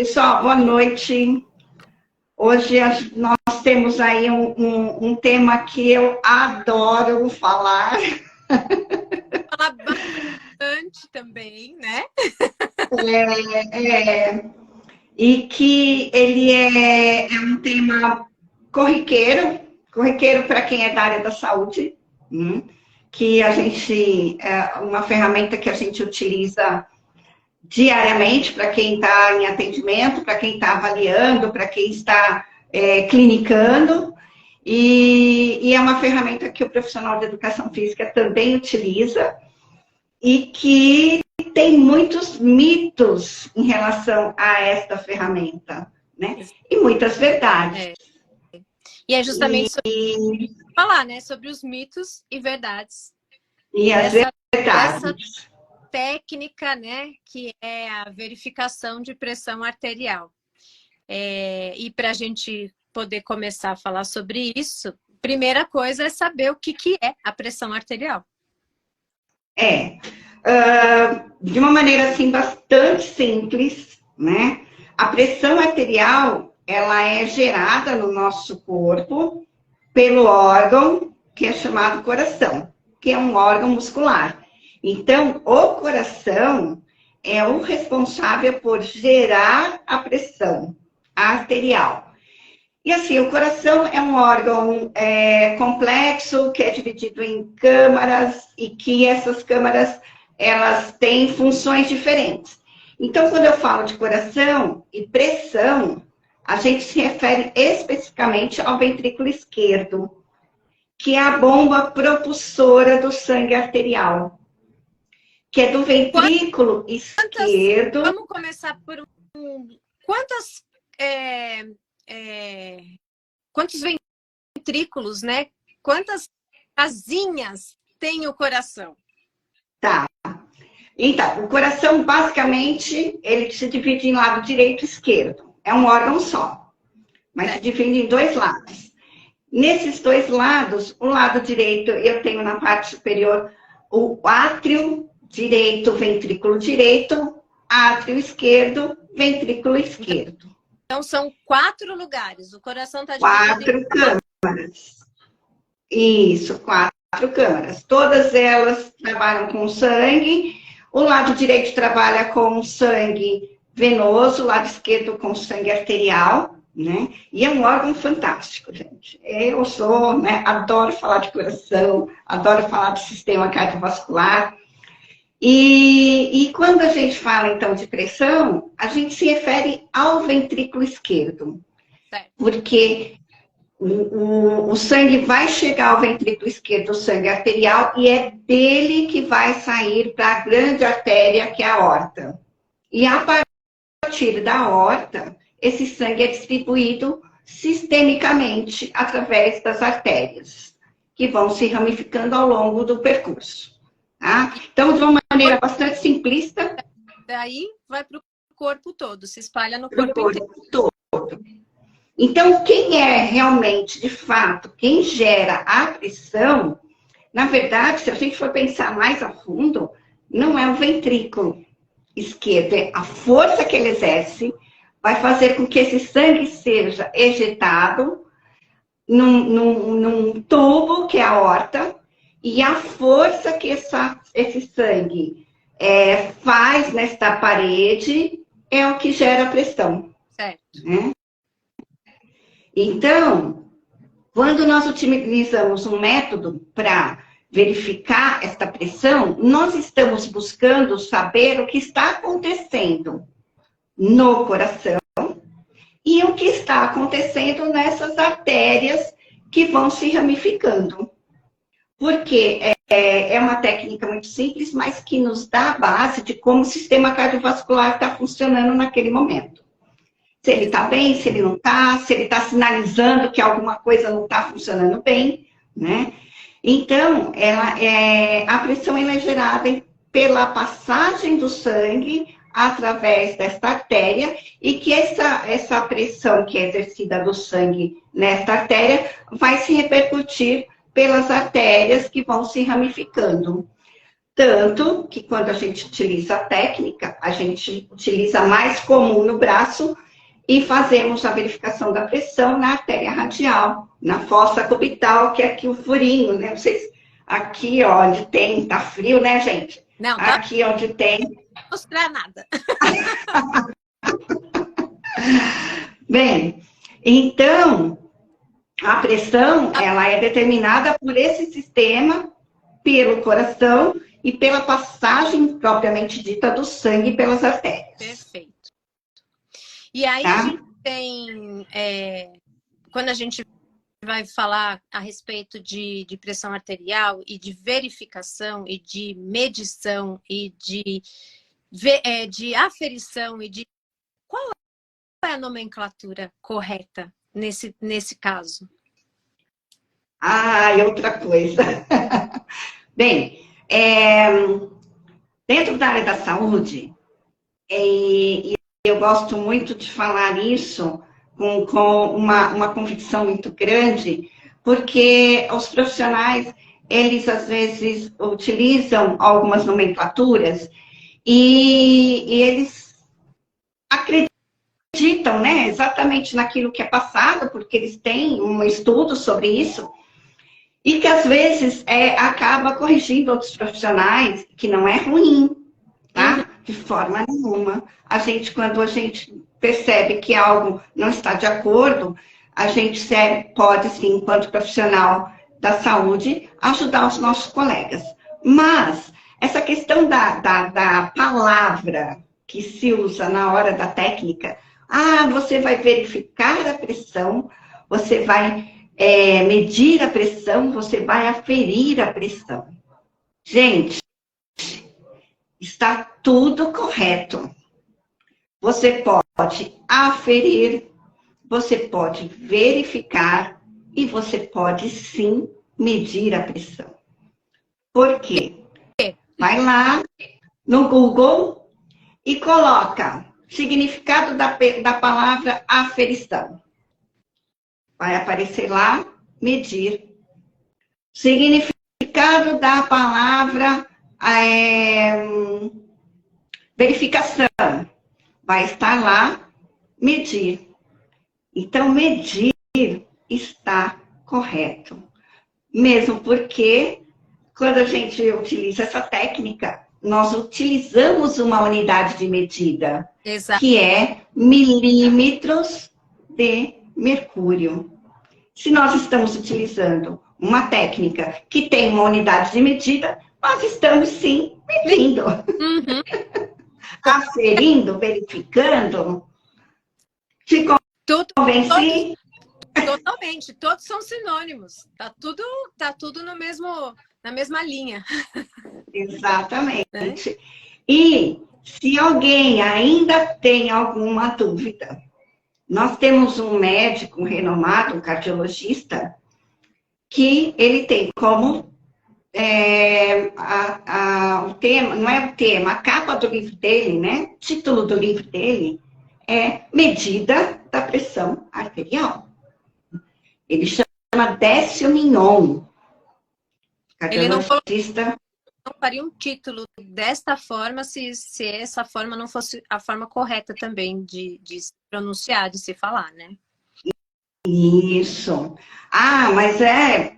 Pessoal, boa noite. Hoje nós temos aí um tema que eu adoro falar. Falar bastante também, né? E que ele é um tema corriqueiro para quem é da área da saúde, que a gente, é uma ferramenta que a gente utiliza diariamente para quem está em atendimento, para quem está avaliando, para quem está clinicando, e é uma ferramenta que o profissional de educação física também utiliza, e que tem muitos mitos em relação a esta ferramenta, né? E muitas verdades. E é justamente sobre falar, né? Sobre os mitos e verdades. E as verdades. Essa técnica, né? Que é a verificação de pressão arterial. E para a gente poder começar a falar sobre isso, primeira coisa é saber o que é a pressão arterial. De uma maneira assim bastante simples, né? A pressão arterial, ela é gerada no nosso corpo pelo órgão que é chamado coração, que é um órgão muscular. Então, o coração é o responsável por gerar a pressão arterial. E assim, o coração é um órgão complexo, que é dividido em câmaras, e que essas câmaras, elas têm funções diferentes. Então, quando eu falo de coração e pressão, a gente se refere especificamente ao ventrículo esquerdo, que é a bomba propulsora do sangue arterial, que é do ventrículo esquerdo. Vamos começar por quantos ventrículos, né? Quantas casinhas tem o coração? Tá. Então, o coração, basicamente, ele se divide em lado direito e esquerdo. É um órgão só, mas se divide em dois lados. Nesses dois lados, o lado direito, eu tenho na parte superior o átrio direito, ventrículo direito, átrio esquerdo, ventrículo esquerdo. Então, são 4 lugares. O coração está dividido em 4 câmaras. Isso, 4 câmaras. Todas elas trabalham com sangue. O lado direito trabalha com sangue venoso, o lado esquerdo com sangue arterial, né? E é um órgão fantástico, gente. Eu sou, né, adoro falar de coração, adoro falar de sistema cardiovascular. E quando a gente fala, então, de pressão, a gente se refere ao ventrículo esquerdo. Certo. Porque o sangue vai chegar ao ventrículo esquerdo, o sangue arterial, e é dele que vai sair para a grande artéria, que é a aorta. E a partir da aorta, esse sangue é distribuído sistemicamente através das artérias, que vão se ramificando ao longo do percurso. Tá? Então, de uma maneira bastante simplista. Daí vai para o corpo todo, se espalha no corpo inteiro. Todo. Então, quem é realmente, de fato, quem gera a pressão, na verdade, se a gente for pensar mais a fundo, não é o ventrículo esquerdo, é a força que ele exerce, vai fazer com que esse sangue seja ejetado num tubo, que é a aorta, e a força que esse sangue faz nesta parede é o que gera a pressão. Certo. Né? Então, quando nós utilizamos um método para verificar esta pressão, nós estamos buscando saber o que está acontecendo no coração e o que está acontecendo nessas artérias que vão se ramificando. Porque é uma técnica muito simples, mas que nos dá a base de como o sistema cardiovascular está funcionando naquele momento. Se ele está bem, se ele não está, se ele está sinalizando que alguma coisa não está funcionando bem, né? Então, a pressão ela é gerada pela passagem do sangue através desta artéria e que essa pressão que é exercida do sangue nesta artéria vai se repercutir pelas artérias que vão se ramificando. Tanto que quando a gente utiliza a técnica, a gente utiliza mais comum no braço e fazemos a verificação da pressão na artéria radial, na fossa cubital, que é aqui o furinho, né? Vocês, aqui ó, onde tem, tá frio, né, gente? Não, tá. Aqui onde tem. Não vou mostrar nada. Bem, então, a pressão, ela é determinada por esse sistema, pelo coração e pela passagem propriamente dita do sangue pelas artérias. Perfeito. E aí Tá? a gente tem, quando a gente vai falar a respeito de pressão arterial e de verificação e de medição e de aferição e de... Qual é a nomenclatura correta nesse caso? Ah, e outra coisa. Bem, dentro da área da saúde, e eu gosto muito de falar isso com uma convicção muito grande, porque os profissionais, eles às vezes utilizam algumas nomenclaturas e eles acreditam, né, exatamente naquilo que é passado, porque eles têm um estudo sobre isso, e que às vezes acaba corrigindo outros profissionais, que não é ruim, tá? De forma nenhuma. Quando a gente percebe que algo não está de acordo, a gente pode, sim, enquanto profissional da saúde, ajudar os nossos colegas. Mas essa questão da palavra que se usa na hora da técnica, você vai verificar a pressão, você vai medir a pressão, você vai aferir a pressão. Gente, está tudo correto. Você pode aferir, você pode verificar e você pode sim medir a pressão. Por quê? Vai lá no Google e coloca significado da palavra aferição. Vai aparecer lá, medir. Significado da palavra verificação. Vai estar lá, medir. Então, medir está correto. Mesmo porque, quando a gente utiliza essa técnica, nós utilizamos uma unidade de medida, Exato. que é milímetros de mercúrio. Se nós estamos utilizando uma técnica que tem uma unidade de medida, nós estamos sim medindo. Aferindo, verificando. Te convenci? Totalmente, todos são sinônimos. Tá tudo na mesma linha. Exatamente. E se alguém ainda tem alguma dúvida, nós temos um médico renomado, um cardiologista, que ele tem como o tema, não é o tema, a capa do livro dele, né? O título do livro dele é Medida da Pressão Arterial. Ele chama Décio Mignon. Ele não faria um título desta forma se essa forma não fosse a forma correta também de se pronunciar, de se falar, né? Isso. Mas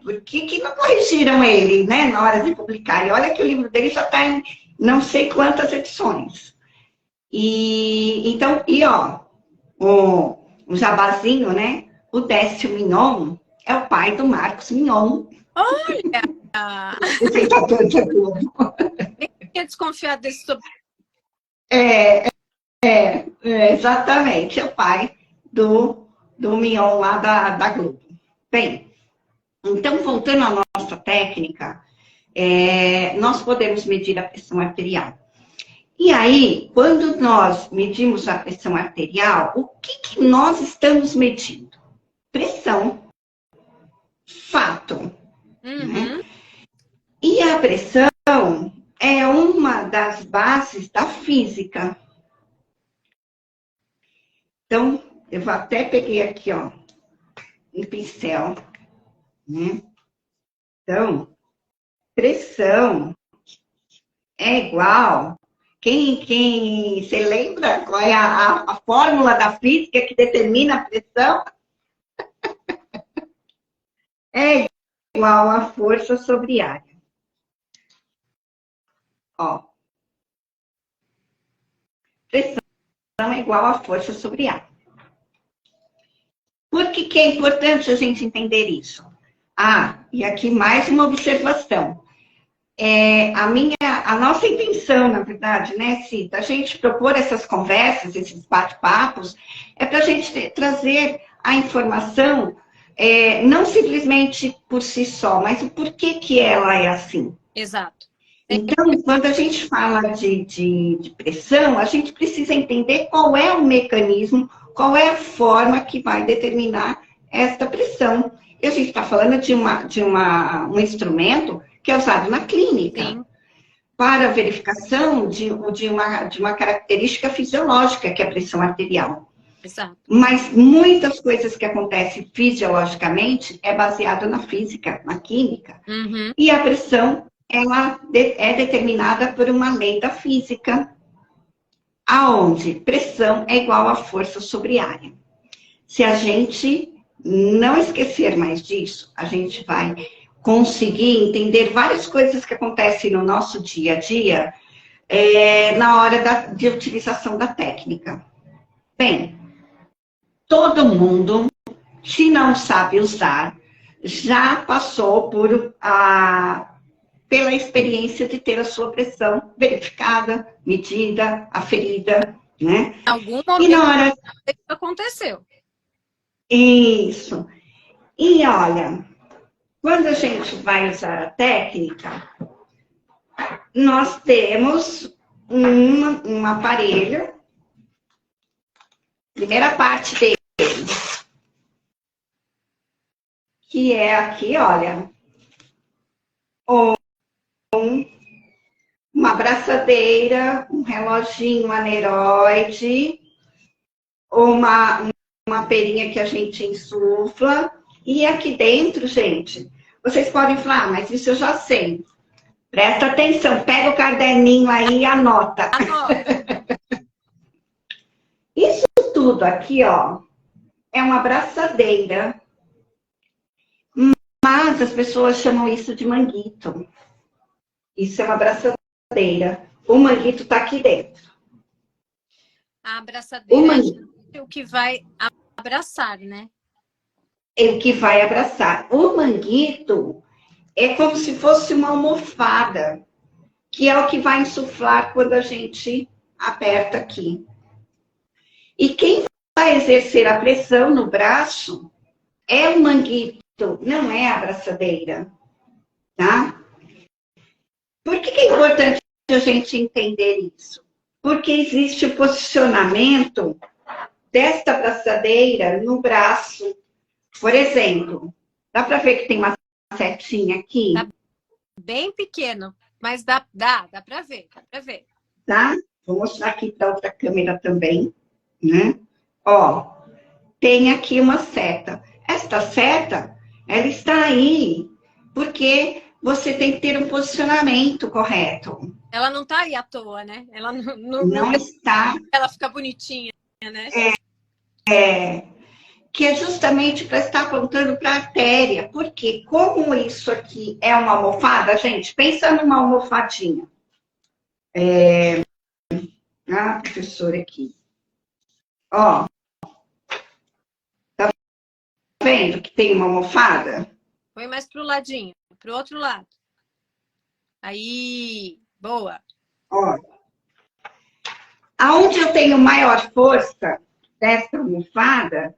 por que não corrigiram ele, né, na hora de publicar? E olha que o livro dele já está em não sei quantas edições. O jabazinho, né, o Décio Mignon é o pai do Marcos Mignon. Olha! Apresentador de Globo. Nem tinha desconfiado desse sobre... Exatamente, é o pai do Mignon lá da Globo. Bem, então, voltando à nossa técnica, nós podemos medir a pressão arterial. E aí, quando nós medimos a pressão arterial, o que nós estamos medindo? Pressão. Fato. Né? E a pressão é uma das bases da física. Então, eu até peguei aqui, ó, um pincel, né? Então, pressão é igual. Você lembra qual é a fórmula da física que determina a pressão? É igual a força sobre área. Ó, pressão é igual a força sobre área. Por que é importante a gente entender isso? Ah, e aqui mais uma observação. A nossa intenção, na verdade, né, Cida, a gente propor essas conversas, esses bate-papos, é para a gente trazer a informação, não simplesmente por si só, mas o porquê que ela é assim. Exato. Então, quando a gente fala de pressão, a gente precisa entender qual é o mecanismo, qual é a forma que vai determinar esta pressão. E a gente está falando de um instrumento que é usado na clínica. Sim. Para verificação de uma característica fisiológica, que é a pressão arterial. Exato. Mas muitas coisas que acontecem fisiologicamente é baseado na física, na química. Uhum. E a pressão, ela é determinada por uma lei da física, aonde pressão é igual a força sobre área. Se a gente não esquecer mais disso, a gente vai conseguir entender várias coisas que acontecem no nosso dia a dia na hora de utilização da técnica. Bem, todo mundo, se não sabe usar, já passou pela experiência de ter a sua pressão verificada, medida, aferida, né? Em algum momento e na hora isso aconteceu. Isso. E olha, quando a gente vai usar a técnica, nós temos um aparelho, primeira parte dele, que é aqui, olha, uma abraçadeira, um reloginho aneroide, uma perinha que a gente insufla, e aqui dentro, gente, vocês podem falar, mas isso eu já sei. Presta atenção, pega o caderninho aí e anota. Isso tudo aqui, ó, é uma abraçadeira. Mas as pessoas chamam isso de manguito. Isso é uma abraçadeira. O manguito tá aqui dentro. A abraçadeira é o que vai abraçar, né? É o que vai abraçar. O manguito é como se fosse uma almofada, que é o que vai insuflar quando a gente aperta aqui. E quem vai exercer a pressão no braço é o manguito, não é a abraçadeira, tá? Por que é importante a gente entender isso? Porque existe o posicionamento desta abraçadeira no braço. Por exemplo, dá para ver que tem uma setinha aqui? Tá bem pequeno, mas dá para ver, Tá? Vou mostrar aqui para outra câmera também, né? Ó, tem aqui uma seta. Esta seta, ela está aí porque você tem que ter um posicionamento correto. Ela não tá aí à toa, né? Ela não está. Ela fica bonitinha, né? Que é justamente para estar apontando para a artéria. Porque como isso aqui é uma almofada, gente, pensa numa almofadinha. A professora aqui. Ó. Tá vendo que tem uma almofada? Põe mais pro ladinho, pro outro lado. Aí, boa. Ó. Aonde eu tenho maior força dessa almofada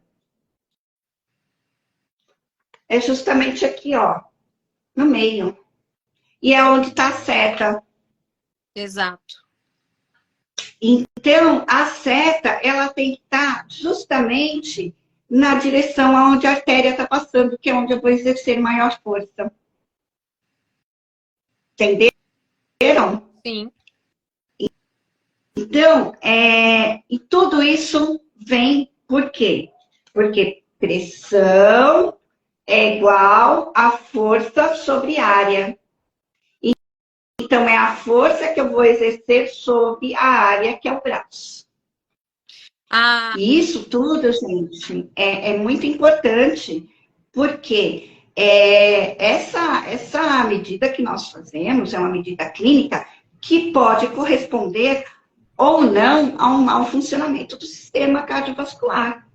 é justamente aqui, ó, no meio. E é onde está a seta. Exato. Então, a seta, ela tem que estar justamente na direção aonde a artéria está passando, que é onde eu vou exercer maior força. Entenderam? Sim. Então, e tudo isso vem por quê? Porque pressão é igual a força sobre área. Então, é a força que eu vou exercer sobre a área que é o braço. E isso tudo, gente, é muito importante, porque essa medida que nós fazemos é uma medida clínica que pode corresponder ou não ao funcionamento do sistema cardiovascular.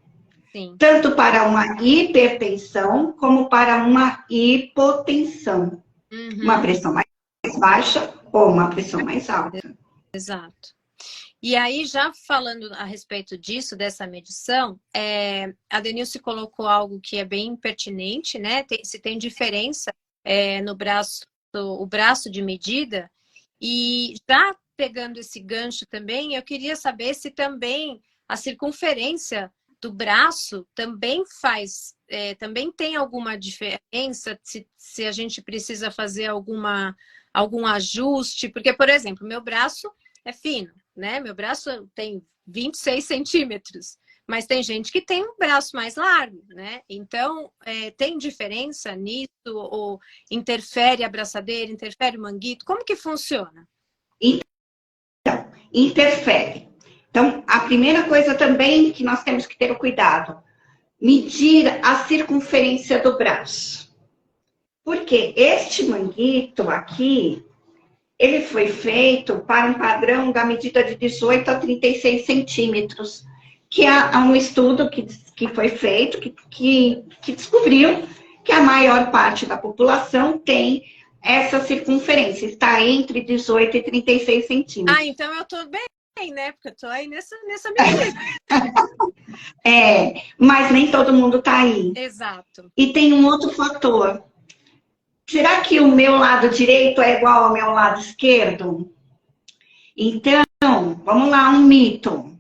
Sim. Tanto para uma hipertensão, como para uma hipotensão. Uma pressão mais baixa ou uma pressão mais alta. Exato. E aí, já falando a respeito disso, dessa medição, a Denilce colocou algo que é bem pertinente, né? Se tem diferença no braço, o braço de medida. E já pegando esse gancho também, eu queria saber se também a circunferência do braço também também tem alguma diferença, se a gente precisa fazer algum ajuste, porque, por exemplo, meu braço é fino, né? Meu braço tem 26 centímetros, mas tem gente que tem um braço mais largo, né? Então, tem diferença nisso? Ou interfere a braçadeira, interfere o manguito? Como que funciona? Então, interfere. Então, a primeira coisa também que nós temos que ter o cuidado, medir a circunferência do braço. Porque este manguito aqui, ele foi feito para um padrão da medida de 18 a 36 centímetros, que há um estudo que foi feito, que descobriu que a maior parte da população tem essa circunferência, está entre 18 e 36 centímetros. Então eu estou bem, né? Porque eu estou aí nessa medida. Mas nem todo mundo está aí. Exato. E tem um outro fator. Será que o meu lado direito é igual ao meu lado esquerdo? Então, vamos lá, um mito.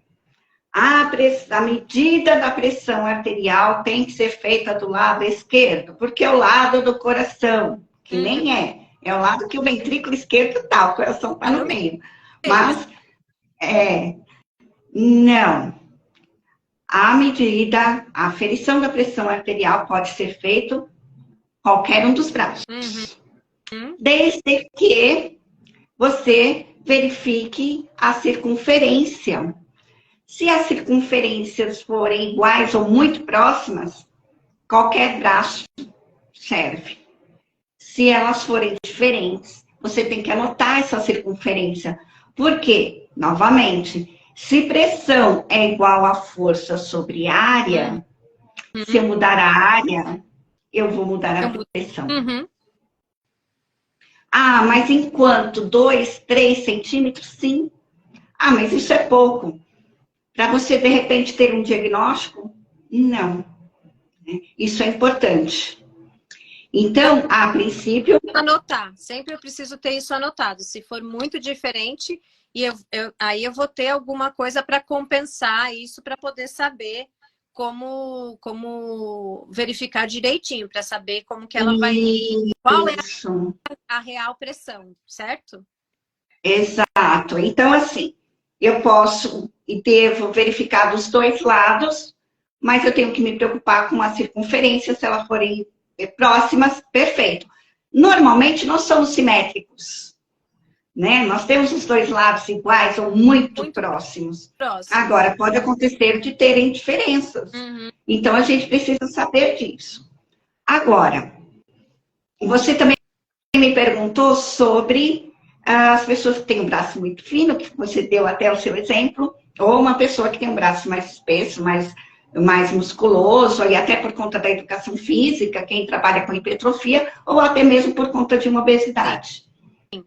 A medida da pressão arterial tem que ser feita do lado esquerdo, porque é o lado do coração, que nem é o lado que o ventrículo esquerdo está, o coração está no meio. Mas, não. A medida, a aferição da pressão arterial pode ser feito qualquer um dos braços. Desde que você verifique a circunferência. Se as circunferências forem iguais ou muito próximas, qualquer braço serve. Se elas forem diferentes, você tem que anotar essa circunferência. Por quê? Novamente, se pressão é igual a força sobre área, se eu mudar a área, eu vou mudar a pressão. Mas enquanto 2, 3 centímetros, sim. Mas isso é pouco. Para você, de repente, ter um diagnóstico? Não. Isso é importante. Então, a princípio... Anotar. Sempre eu preciso ter isso anotado. Se for muito diferente, aí eu vou ter alguma coisa para compensar isso, para poder saber como verificar direitinho, para saber como que ela vai... Qual é a real pressão, certo? Exato. Então, assim, eu posso e devo verificar dos dois lados, mas eu tenho que me preocupar com a circunferência, se elas forem próximas, perfeito. Normalmente, nós somos simétricos, né? Nós temos os dois lados iguais ou muito próximos. Agora, pode acontecer de terem diferenças. Então, a gente precisa saber disso. Agora, você também me perguntou sobre as pessoas que têm um braço muito fino, que você deu até o seu exemplo, ou uma pessoa que tem um braço mais espesso, mais musculoso, e até por conta da educação física, quem trabalha com hipertrofia, ou até mesmo por conta de uma obesidade. Sim.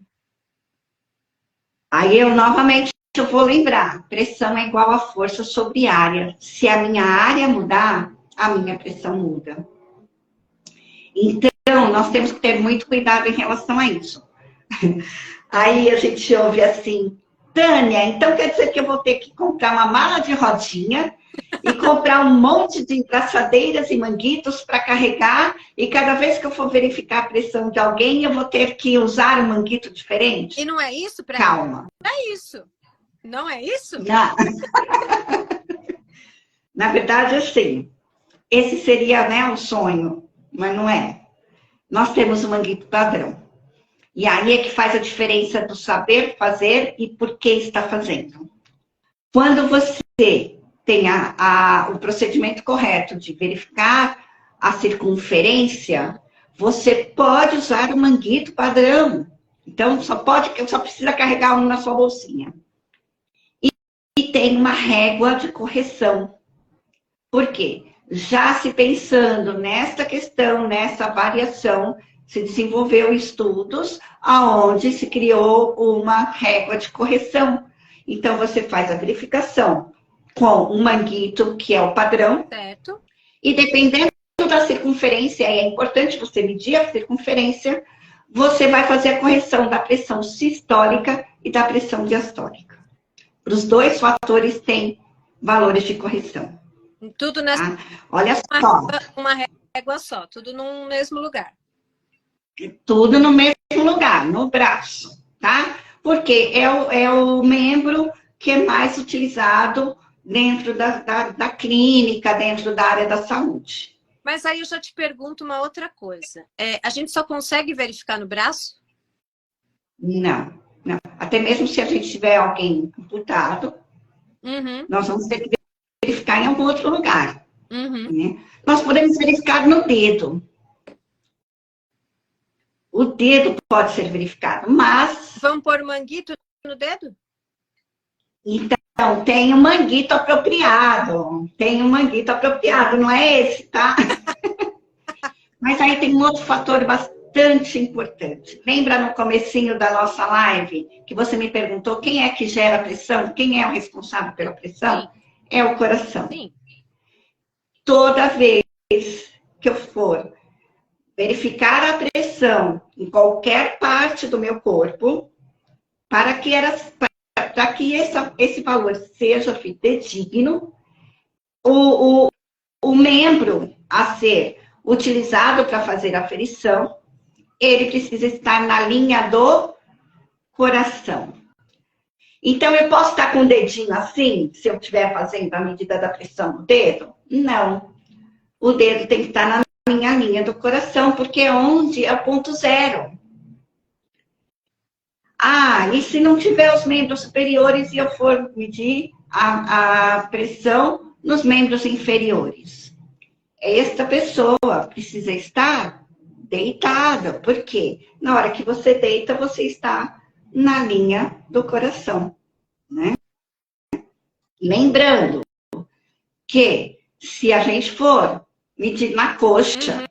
Aí novamente, eu vou lembrar, pressão é igual a força sobre área. Se a minha área mudar, a minha pressão muda. Então, nós temos que ter muito cuidado em relação a isso. Aí a gente ouve assim, Tânia, então quer dizer que eu vou ter que comprar uma mala de rodinha e comprar um monte de braçadeiras e manguitos para carregar, e cada vez que eu for verificar a pressão de alguém, eu vou ter que usar um manguito diferente? E não é isso? Calma. Não é isso. Não é isso? Não. Na verdade, assim, esse seria, né, um sonho, mas não é. Nós temos um manguito padrão. E aí é que faz a diferença do saber fazer e por que está fazendo. Quando você tem o procedimento correto de verificar a circunferência, você pode usar o manguito padrão. Então, só precisa carregar um na sua bolsinha. E tem uma régua de correção. Por quê? Já se pensando nesta questão, nessa variação, se desenvolveu estudos aonde se criou uma régua de correção. Então, você faz a verificação com um manguito, que é o padrão, certo. E dependendo da circunferência, é importante você medir a circunferência, você vai fazer a correção da pressão sistólica e da pressão diastólica. Os dois fatores têm valores de correção. Tudo nessa... Tá? Olha só. Uma régua só, tudo no mesmo lugar. Tudo no mesmo lugar, no braço, tá? Porque é o membro que é mais utilizado dentro da clínica, dentro da área da saúde. Mas aí eu já te pergunto uma outra coisa. A gente só consegue verificar no braço? Não, não. Até mesmo se a gente tiver alguém amputado, nós vamos ter que verificar em algum outro lugar. Né? Nós podemos verificar no dedo. O dedo pode ser verificado, mas... Vamos pôr o manguito no dedo? Então, tem um manguito apropriado. Tem um manguito apropriado, não é esse, tá? Mas aí tem um outro fator bastante importante. Lembra no comecinho da nossa live que você me perguntou quem é que gera a pressão? Quem é o responsável pela pressão? Sim. É o coração. Sim. Toda vez que eu for verificar a pressão em qualquer parte do meu corpo, para que esse valor seja fidedigno, o membro a ser utilizado para fazer a aferição, ele precisa estar na linha do coração. Então, eu posso estar com o dedinho assim, se eu estiver fazendo a medida da pressão no dedo? Não. O dedo tem que estar na minha linha do coração, porque é onde é o ponto zero. E se não tiver os membros superiores e eu for medir a pressão nos membros inferiores? Esta pessoa precisa estar deitada, porque na hora que você deita, você está na linha do coração, né? Lembrando que se a gente for medir na coxa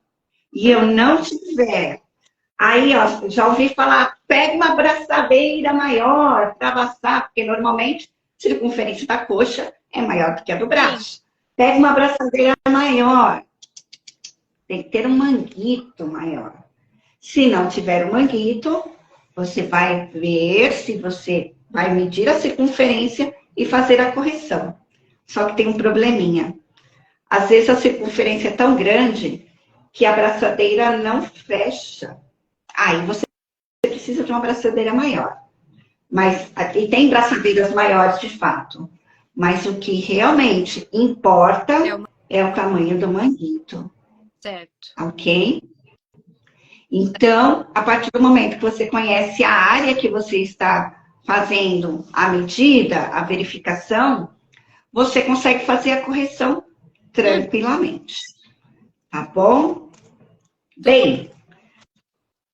e eu não tiver... Aí, ó, já ouvi falar, pega uma braçadeira maior para abraçar, porque normalmente a circunferência da coxa é maior do que a do braço. Pega uma braçadeira maior. Tem que ter um manguito maior. Se não tiver um manguito, você vai ver se você vai medir a circunferência e fazer a correção. Só que tem um probleminha. Às vezes a circunferência é tão grande que a braçadeira não fecha. Aí você precisa de uma braçadeira maior. Mas aqui tem braçadeiras maiores de fato. Mas o que realmente importa é o tamanho do manguito. Certo. Ok? Então, a partir do momento que você conhece a área que você está fazendo a medida, a verificação, você consegue fazer a correção tranquilamente. Tá bom? Bem...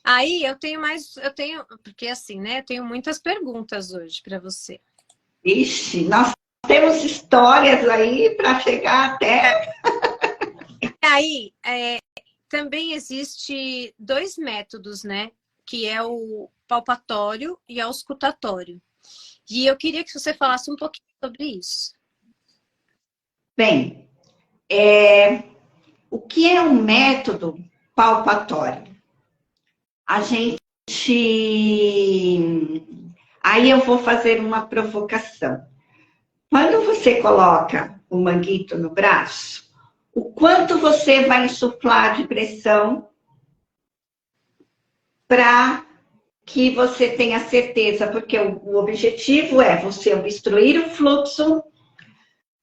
Aí eu tenho porque assim, né? Eu tenho muitas perguntas hoje para você. Ixi, nós temos histórias aí para chegar até. Aí, também existe 2 métodos, né? Que é o palpatório e o auscultatório. E eu queria que você falasse um pouquinho sobre isso. Bem, o que é um método palpatório? A gente... Aí eu vou fazer uma provocação. Quando você coloca o manguito no braço, o quanto você vai insuflar de pressão para que você tenha certeza, porque o objetivo é você obstruir o fluxo.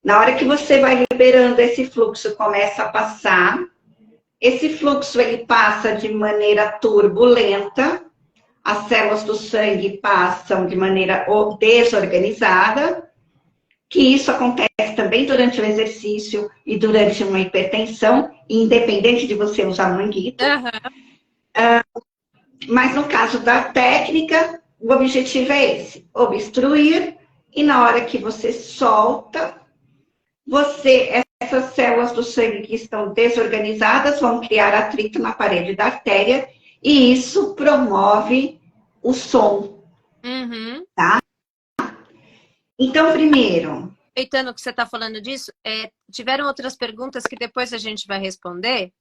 Na hora que você vai liberando esse fluxo, começa a passar. Esse fluxo, ele passa de maneira turbulenta, as células do sangue passam de maneira desorganizada, que isso acontece também durante o exercício e durante uma hipertensão, independente de você usar manguito. Mas no caso da técnica, o objetivo é esse, obstruir, e na hora que você solta, essas células do sangue que estão desorganizadas vão criar atrito na parede da artéria, e isso promove o som. Tá? Então, primeiro... Aproveitando que você está falando disso, tiveram outras perguntas que depois a gente vai responder,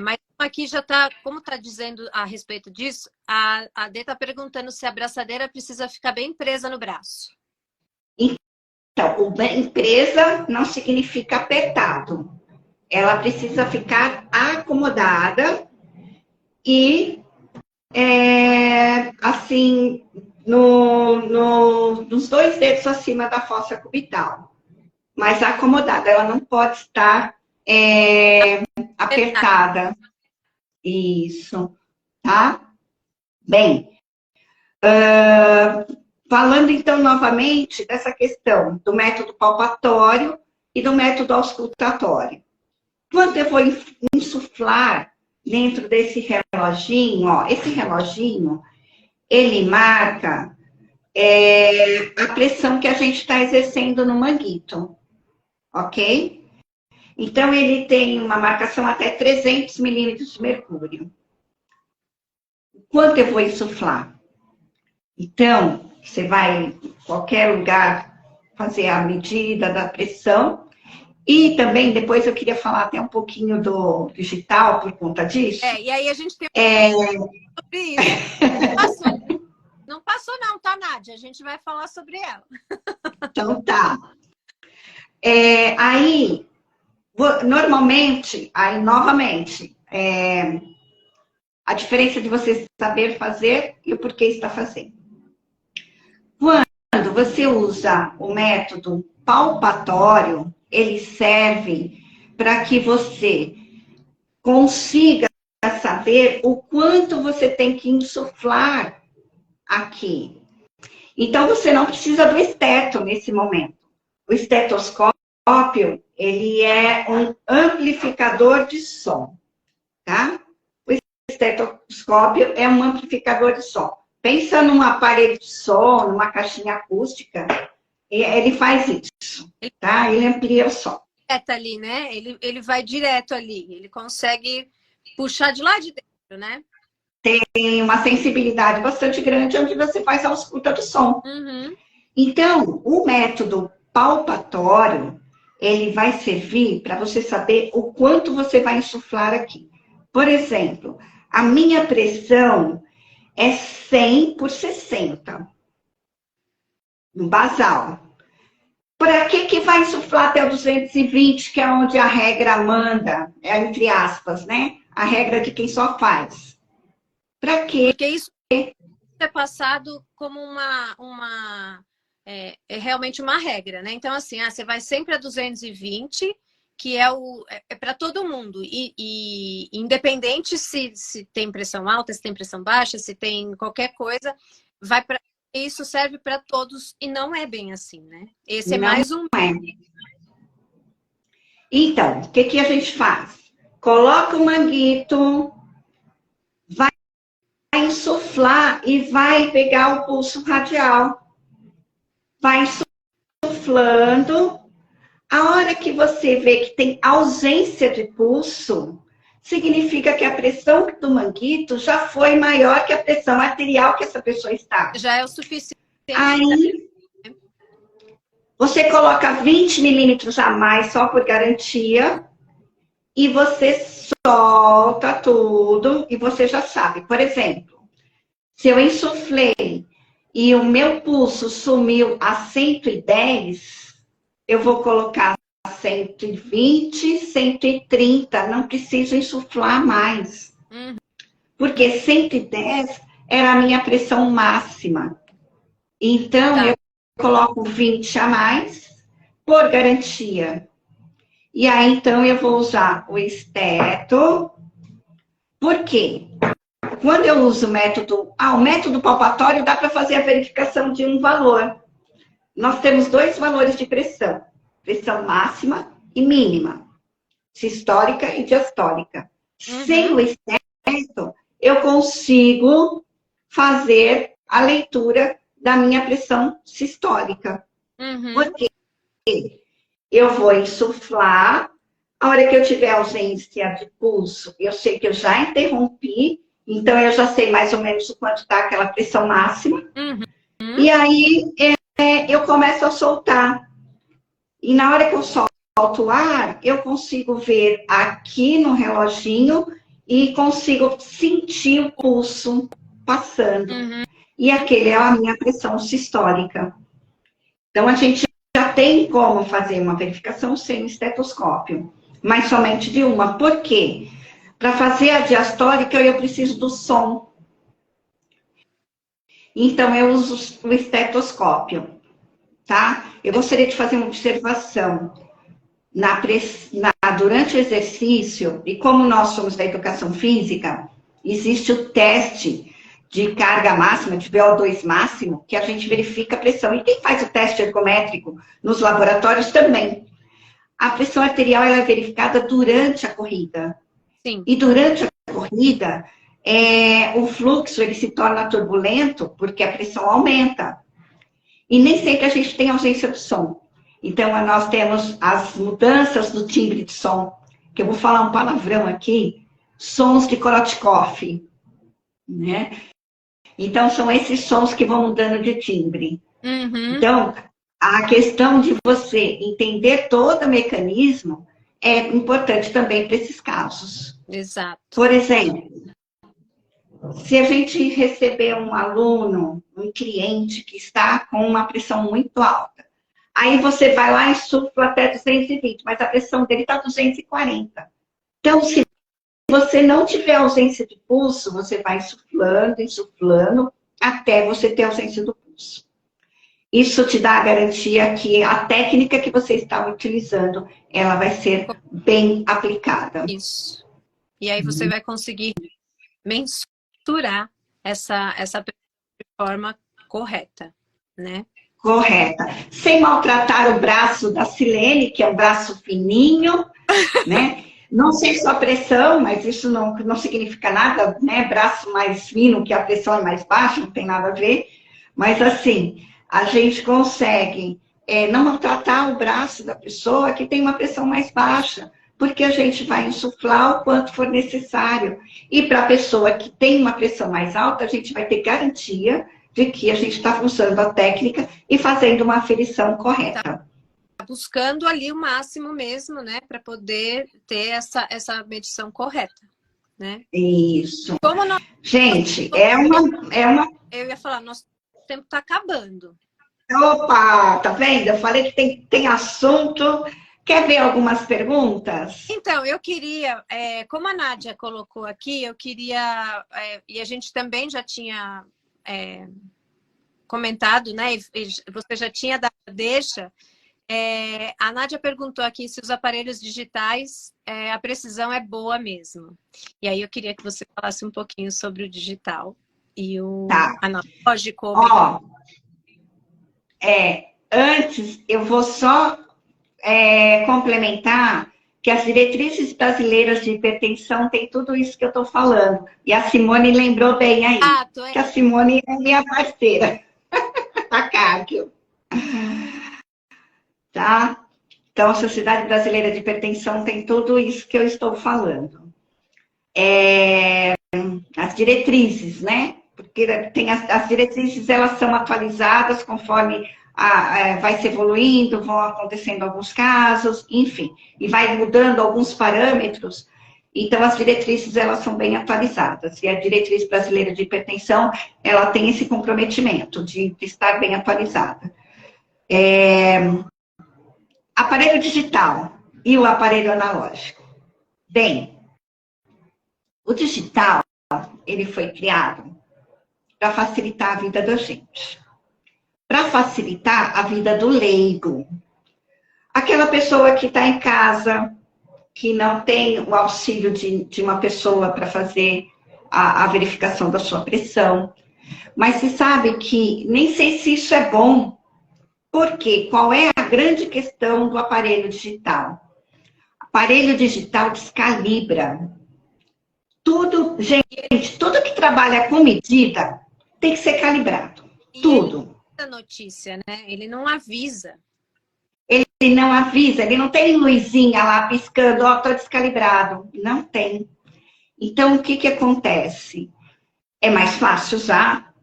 mas aqui já está, como está dizendo a respeito disso, a Dê está perguntando se a braçadeira precisa ficar bem presa no braço. Então, bem presa não significa apertado. Ela precisa ficar acomodada e, assim, nos 2 dedos acima da fossa cubital. Mas acomodada, ela não pode estar apertada. Isso, tá? Bem, falando então novamente dessa questão do método palpatório e do método auscultatório. Quando eu vou insuflar dentro desse reloginho, ó, esse reloginho, ele marca a pressão que a gente está exercendo no manguito, ok? Então, ele tem uma marcação até 300 milímetros de mercúrio. Quanto eu vou insuflar? Então, você vai em qualquer lugar fazer a medida da pressão. E também, depois eu queria falar até um pouquinho do digital por conta disso. E aí a gente tem sobre isso. Não passou não, tá, Nádia? A gente vai falar sobre ela. Então tá. Aí, normalmente, novamente, a diferença de você saber fazer e o porquê está fazendo. Quando você usa o método palpatório, ele serve para que você consiga saber o quanto você tem que insuflar aqui. Então, você não precisa do esteto nesse momento. O estetoscópio, ele é um amplificador de som, tá? O estetoscópio é um amplificador de som. Pensa num aparelho de som, numa caixinha acústica, ele faz isso, tá? Ele amplia o som. Ali, né? Ele vai direto ali, ele consegue puxar de lá de dentro, né? Tem uma sensibilidade bastante grande onde você faz a ausculta do som. Então, o método palpatório, ele vai servir para você saber o quanto você vai insuflar aqui. Por exemplo, a minha pressão é 100 por 60, no basal. Para que vai insuflar até o 220, que é onde a regra manda, entre aspas, né? A regra de quem só faz. Para quê? Porque isso é passado como realmente uma regra, né? Então, assim, você vai sempre a 220, que é para todo mundo. E independente se tem pressão alta, se tem pressão baixa, se tem qualquer coisa, vai para... Isso serve para todos e não é bem assim, né? Esse é mais um... Então, o que a gente faz? Coloca o manguito, vai insuflar e vai pegar o pulso radial. Vai insuflando. A hora que você vê que tem ausência de pulso, significa que a pressão do manguito já foi maior que a pressão arterial que essa pessoa está. Já é o suficiente. Aí, você coloca 20 milímetros a mais só por garantia e você solta tudo e você já sabe. Por exemplo, se eu insuflei e o meu pulso sumiu a 110, eu vou colocar 120, 130, não preciso insuflar mais. Porque 110 era a minha pressão máxima. Então, eu coloco 20 a mais, por garantia. E aí, então, eu vou usar o esteto. Por quê? Quando eu uso o método palpatório dá para fazer a verificação de um valor. Nós temos dois valores de pressão máxima e mínima, sistólica e diastólica. Sem o esteto, eu consigo fazer a leitura da minha pressão sistólica. Porque eu vou insuflar, a hora que eu tiver ausência de pulso, eu sei que eu já interrompi, então eu já sei mais ou menos o quanto está aquela pressão máxima. E aí eu começo a soltar. E na hora que eu solto o ar, eu consigo ver aqui no reloginho e consigo sentir o pulso passando. E aquele é a minha pressão sistólica. Então, a gente já tem como fazer uma verificação sem estetoscópio, mas somente de uma. Por quê? Para fazer a diastólica, eu preciso do som. Então, eu uso o estetoscópio, tá? Eu gostaria de fazer uma observação. Durante o exercício, e como nós somos da educação física, existe o teste de carga máxima, de VO2 máximo, que a gente verifica a pressão. E quem faz o teste ergométrico nos laboratórios também. A pressão arterial ela é verificada durante a corrida. Sim. E durante a corrida, o fluxo ele se torna turbulento porque a pressão aumenta. E nem sempre a gente tem ausência do som. Então, nós temos as mudanças do timbre de som, que eu vou falar um palavrão aqui, sons de Korotchkov, né? Então, são esses sons que vão mudando de timbre. Então, a questão de você entender todo o mecanismo é importante também para esses casos. Exato. Por exemplo, se a gente receber um aluno, um cliente que está com uma pressão muito alta, aí você vai lá e insufla até 220, mas a pressão dele está 240. Então, se você não tiver ausência de pulso, você vai insuflando, até você ter ausência do pulso. Isso te dá a garantia que a técnica que você está utilizando, ela vai ser bem aplicada. Isso. E aí você vai conseguir mensurar essa pressão de forma correta, né? Correta. Sem maltratar o braço da Silene, que é um braço fininho, né? Não sei sua pressão, mas isso não significa nada, né? Braço mais fino, que a pressão é mais baixa, não tem nada a ver. Mas, assim, a gente consegue não maltratar o braço da pessoa que tem uma pressão mais baixa, porque a gente vai insuflar o quanto for necessário. E para a pessoa que tem uma pressão mais alta, a gente vai ter garantia de que a gente está usando a técnica e fazendo uma aferição correta. Buscando ali o máximo mesmo, né? Para poder ter essa medição correta, né? Isso. Como nós... Gente, é uma... Eu ia falar, nosso tempo está acabando. Opa, tá vendo? Eu falei que tem assunto. Quer ver algumas perguntas? Então, eu queria, como a Nádia colocou aqui, eu queria, e a gente também já tinha comentado, né? E você já tinha dado deixa. A Nádia perguntou aqui se os aparelhos digitais, a precisão é boa mesmo. E aí eu queria que você falasse um pouquinho sobre o digital e o analógico. Ó, antes eu vou só complementar que as diretrizes brasileiras de hipertensão tem tudo isso que eu estou falando. E a Simone lembrou bem aí. Que a Simone é minha parceira. A Cáquio. Tá? Então, a Sociedade Brasileira de Hipertensão tem tudo isso que eu estou falando. As diretrizes, né? Porque tem as diretrizes, elas são atualizadas conforme vai se evoluindo, vão acontecendo alguns casos, enfim, e vai mudando alguns parâmetros. Então, as diretrizes, elas são bem atualizadas. E a Diretriz Brasileira de Hipertensão, ela tem esse comprometimento de estar bem atualizada. Aparelho digital e o aparelho analógico. Bem, o digital, ele foi criado para facilitar a vida da gente. Para facilitar a vida do leigo. Aquela pessoa que está em casa, que não tem o auxílio de uma pessoa para fazer a verificação da sua pressão. Mas você sabe que nem sei se isso é bom. Por quê? Qual é a grande questão do aparelho digital? O aparelho digital descalibra. Tudo, gente, tudo que trabalha com medida tem que ser calibrado. Tudo. A notícia, né? Ele não avisa. Ele não avisa, ele não tem luzinha lá piscando, ó, tô descalibrado. Não tem. Então, o que acontece? É mais fácil usar?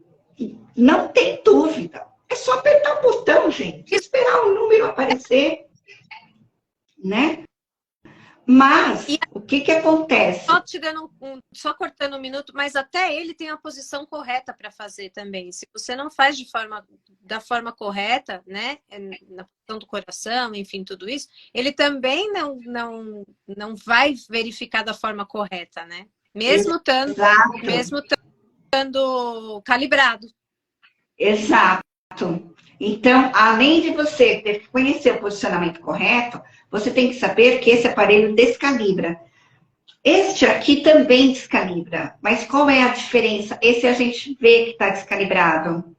Não tem dúvida. É só apertar o botão, gente. Esperar o número aparecer. Né? Mas, o que acontece? Só te dando só cortando um minuto, mas até ele tem a posição correta para fazer também. Se você não faz da forma correta, né? Na posição do coração, enfim, tudo isso, ele também não vai verificar da forma correta, né? Mesmo estando calibrado. Exato. Então, além de você ter que conhecer o posicionamento correto, você tem que saber que esse aparelho descalibra. Este aqui também descalibra. Mas qual é a diferença? Esse a gente vê que está descalibrado.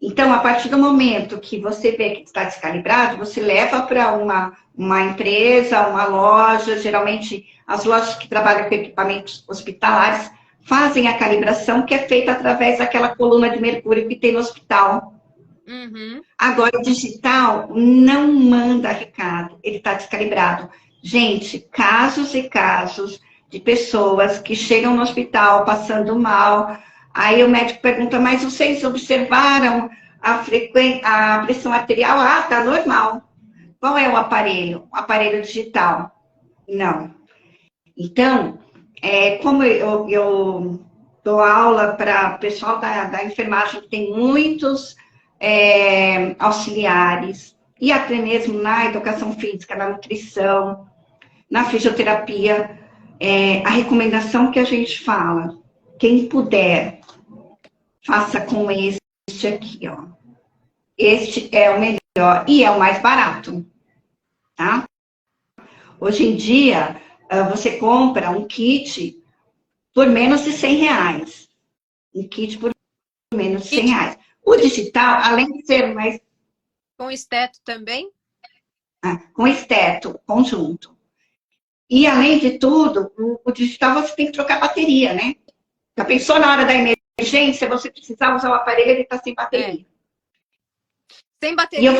Então, a partir do momento que você vê que está descalibrado, você leva para uma empresa, uma loja. Geralmente, as lojas que trabalham com equipamentos hospitalares fazem a calibração, que é feita através daquela coluna de mercúrio que tem no hospital. Uhum. Agora, o digital não manda recado, ele está descalibrado. Gente, casos e casos de pessoas que chegam no hospital passando mal, aí o médico pergunta, mas vocês observaram a pressão arterial? Ah, tá normal. Qual é o aparelho? O aparelho digital? Não. Então, como eu dou aula para o pessoal da enfermagem, que tem muitos auxiliares, e até mesmo na educação física, na nutrição, na fisioterapia, a recomendação que a gente fala, quem puder, faça com este aqui, ó. Este é o melhor e é o mais barato, tá? Hoje em dia, você compra um kit por menos de R$100. Um kit por menos de R$100. O digital, além de ser mais... Com esteto também? Com esteto, conjunto. E, além de tudo, o digital você tem que trocar bateria, né? Já pensou na hora da emergência, você precisar usar o aparelho, ele está sem bateria. Sem bateria.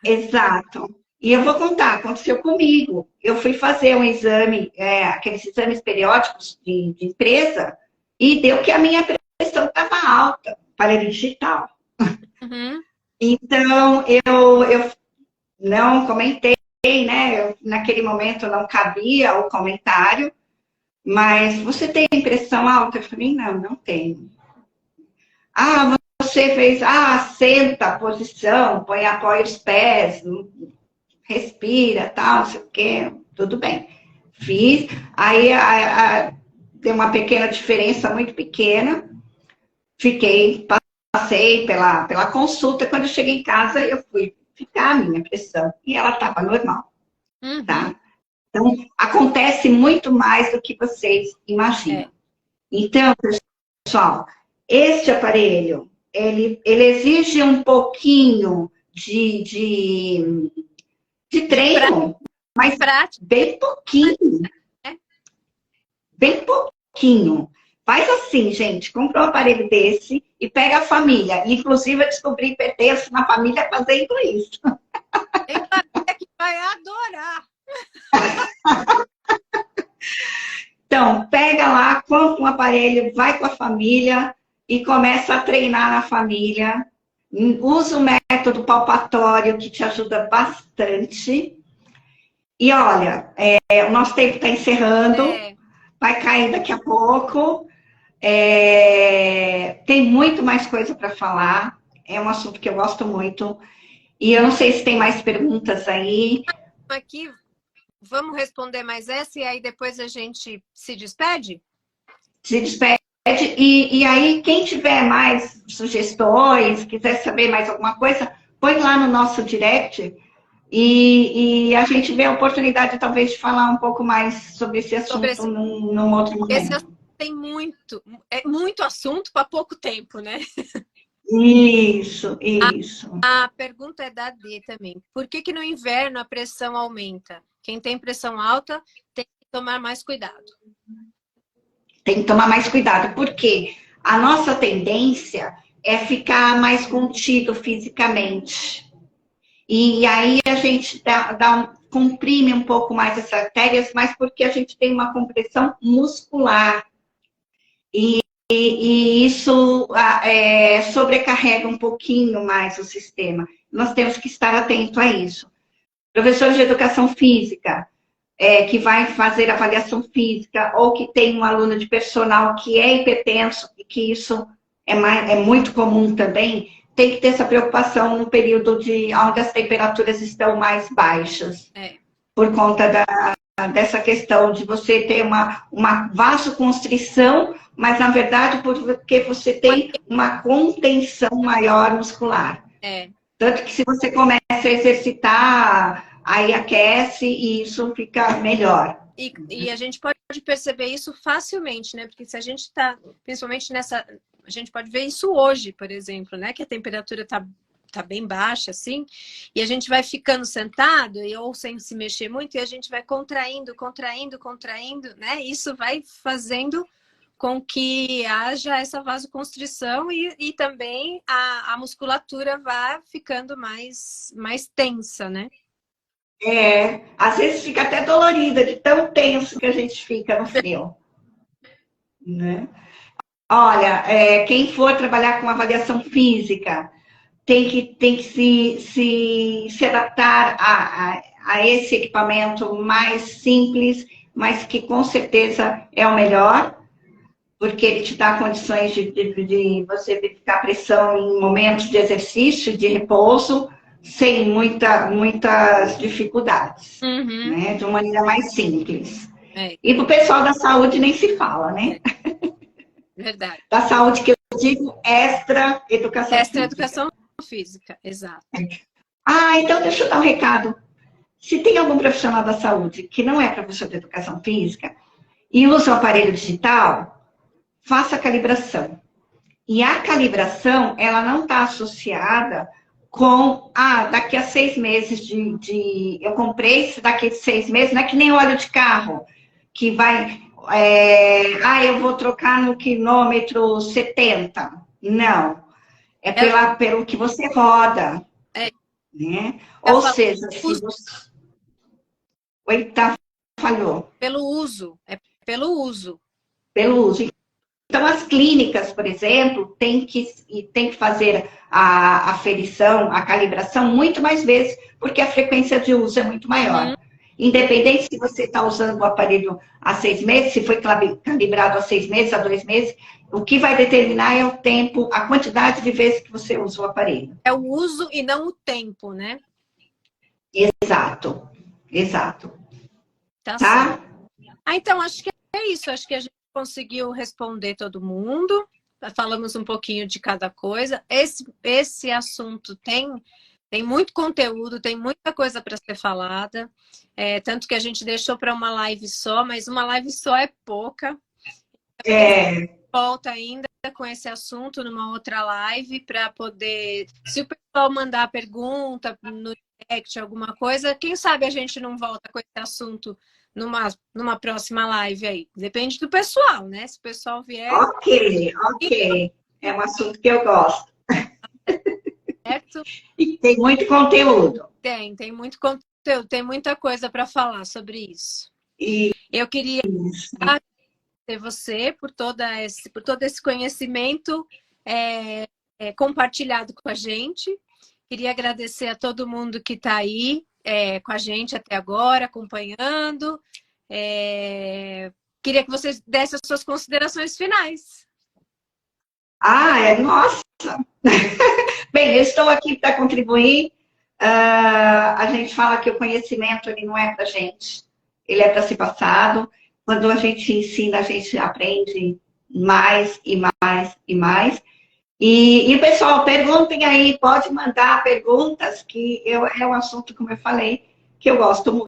Exato. E eu vou contar, aconteceu comigo. Eu fui fazer um exame, aqueles exames periódicos de empresa, e deu que a minha pressão estava alta, aparelho digital. Uhum. Então, eu não comentei, né? Naquele momento não cabia o comentário, mas você tem pressão alta? Eu falei, não tenho. Ah, você fez, senta a posição, apoia os pés, respira, tal, não sei o quê, tudo bem. Fiz, aí deu uma pequena diferença, muito pequena, passei pela consulta, quando eu cheguei em casa, eu fui ficar a minha pressão, e ela estava normal, tá? Então, acontece muito mais do que vocês imaginam. Então, pessoal, este aparelho, ele exige um pouquinho de treino, mas bem pouquinho. Bem pouquinho. Faz assim, gente, compra um aparelho desse e pega a família. Inclusive, eu descobri que pertenço na família fazendo isso. Tem família que vai adorar. Então, pega lá, compra um aparelho, vai com a família e começa a treinar na família. Usa o método palpatório, que te ajuda bastante. E olha, o nosso tempo está encerrando, vai cair daqui a pouco. Tem muito mais coisa para falar. É um assunto que eu gosto muito. E eu não sei se tem mais perguntas aí. Aqui, vamos responder mais essa e aí depois a gente se despede? Se despede. E aí, quem tiver mais sugestões, quiser saber mais alguma coisa, põe lá no nosso direct. E a gente vê a oportunidade, talvez, de falar um pouco mais sobre esse Sobre assunto num outro esse momento. assunto tem muito assunto para pouco tempo, né? Isso, isso. A pergunta é da D também. Por que no inverno a pressão aumenta? Quem tem pressão alta tem que tomar mais cuidado. Tem que tomar mais cuidado, porque a nossa tendência é ficar mais contido fisicamente. E aí a gente comprime um pouco mais as artérias, mas porque a gente tem uma compressão muscular. E isso sobrecarrega um pouquinho mais o sistema. Nós temos que estar atento a isso. Professores de educação física, que vai fazer avaliação física, ou que tem um aluno de personal que é hipertenso, e que isso é muito comum também, tem que ter essa preocupação no período onde as temperaturas estão mais baixas. Por conta dessa questão de você ter uma vasoconstrição, mas na verdade porque você tem uma contenção maior muscular. Tanto que se você começa a exercitar, aí aquece e isso fica melhor. E a gente pode perceber isso facilmente, né? Porque se a gente está, principalmente nessa... A gente pode ver isso hoje, por exemplo, né? Que a temperatura está bem baixa, assim, e a gente vai ficando sentado ou sem se mexer muito, e a gente vai contraindo, né? Isso vai fazendo com que haja essa vasoconstrição e também a musculatura vá ficando mais tensa, né? Às vezes fica até dolorida de tão tenso que a gente fica no frio. Né? Olha, quem for trabalhar com avaliação física tem que se adaptar a esse equipamento mais simples, mas que com certeza é o melhor, porque ele te dá condições de você verificar a pressão em momentos de exercício, de repouso, sem muitas dificuldades, né? De uma maneira mais simples. E para o pessoal da saúde nem se fala, né? Verdade. Da saúde que eu digo, extra-educação física, exato. Então deixa eu dar um recado. Se tem algum profissional da saúde que não é professor de educação física e usa o aparelho digital, faça a calibração. E a calibração, ela não está associada com, daqui a 6 meses eu comprei isso daqui a 6 meses, não é que nem óleo de carro, que vai, eu vou trocar no quilômetro 70. Não, pelo que você roda, né? Ou seja, se você... Oi, falhou. Pelo uso, pelo uso. Pelo uso. Então, as clínicas, por exemplo, têm que fazer a aferição, a calibração muito mais vezes, porque a frequência de uso é muito maior. Independente se você está usando o aparelho há 6 meses, se foi calibrado há 6 meses, há 2 meses, o que vai determinar é o tempo, a quantidade de vezes que você usa o aparelho. É o uso e não o tempo, né? Exato. Tá? Então, acho que é isso. Acho que a gente conseguiu responder todo mundo. Falamos um pouquinho de cada coisa. Esse assunto tem muito conteúdo, tem muita coisa para ser falada. Tanto que a gente deixou para uma live só, mas uma live só é pouca. Volta ainda com esse assunto numa outra live para poder... Se o pessoal mandar pergunta no direct, alguma coisa, quem sabe a gente não volta com esse assunto numa próxima live aí. Depende do pessoal, né? Se o pessoal vier... Ok. É um assunto que eu gosto. Certo? E tem muito conteúdo. Tem muito conteúdo, tem muita coisa para falar sobre isso. Eu queria agradecer você por todo esse conhecimento compartilhado com a gente. Queria agradecer a todo mundo que está aí com a gente até agora, acompanhando. Queria que vocês dessem as suas considerações finais. Nossa! Bem, eu estou aqui para contribuir. A gente fala que o conhecimento ele não é para a gente, ele é para ser passado. Quando a gente ensina, a gente aprende mais e mais e mais. E pessoal, perguntem aí, pode mandar perguntas, que é um assunto, como eu falei, que eu gosto muito.